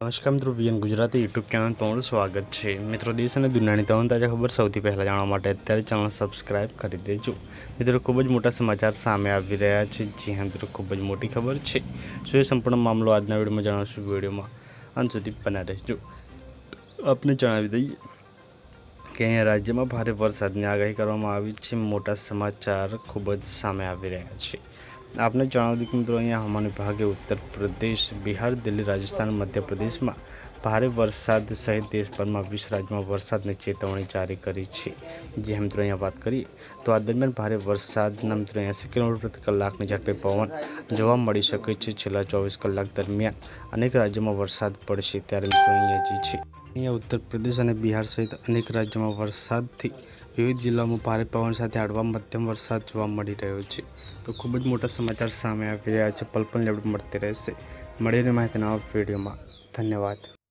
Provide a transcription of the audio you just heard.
નમસ્કાર મિત્રો, VN Gujarati YouTube channel પર તમારું સ્વાગત છે। મિત્રો, દેશ અને દુનિયાની તમામ તાજા ખબર સૌથી પહેલાં જાણવા માટે અત્યારે ચેનલ સબસ્ક્રાઇબ કરી દેજો। મિત્રો, ખૂબ જ મોટા સમાચાર સામે આવી રહ્યા છે। જી હા મિત્રો, ખૂબ જ મોટી ખબર છે। એ સંપૂર્ણ મામલો આજના વિડીયોમાં જણાવશું। વિડીયોમાં અંત સુધી બના રહેજો। આપને જણાવી દઈએ કે અહીંયા રાજ્યમાં ભારે વરસાદની આગાહી કરવામાં આવી છે। મોટા સમાચાર ખૂબ જ સામે આવી રહ્યા છે। आपने जणाव्યું कि मित्रों अँ हवामान विभागे उत्तर प्रदेश, बिहार, दिल्ली, राजस्थान, मध्य प्रदेश में भारे वरसाद सहित देशभर में 20 राज्यों में वरसाद की चेतवणी जारी करी है। जी हाँ मित्रों, अँ बात करिए तो आ दरमियान भारे वरसाद मित्रों 80 किलोमीटर प्रति कलाकनी झड़पे पवन जोवा मळी शके छे। छेल्ला 24 कलाक दरमियान अनेक राज्यों में वरसाद पड़शे त्यारे मित्रों अँ जी अँ उत्तर प्रदेश और बिहार सहित अनेक राज्यों में वरसाद थी विविध जिल्लाओं में भारे पवन साथ हळवा मध्यम वरसाद जोवा मळी रह्यो छे। तो खूब ज मोटा समाचार सामे आवी रह्या छे। पल पल अपडेट मळती रहेशे। मळीने माहिती नवा विडियोमां। धन्यवाद।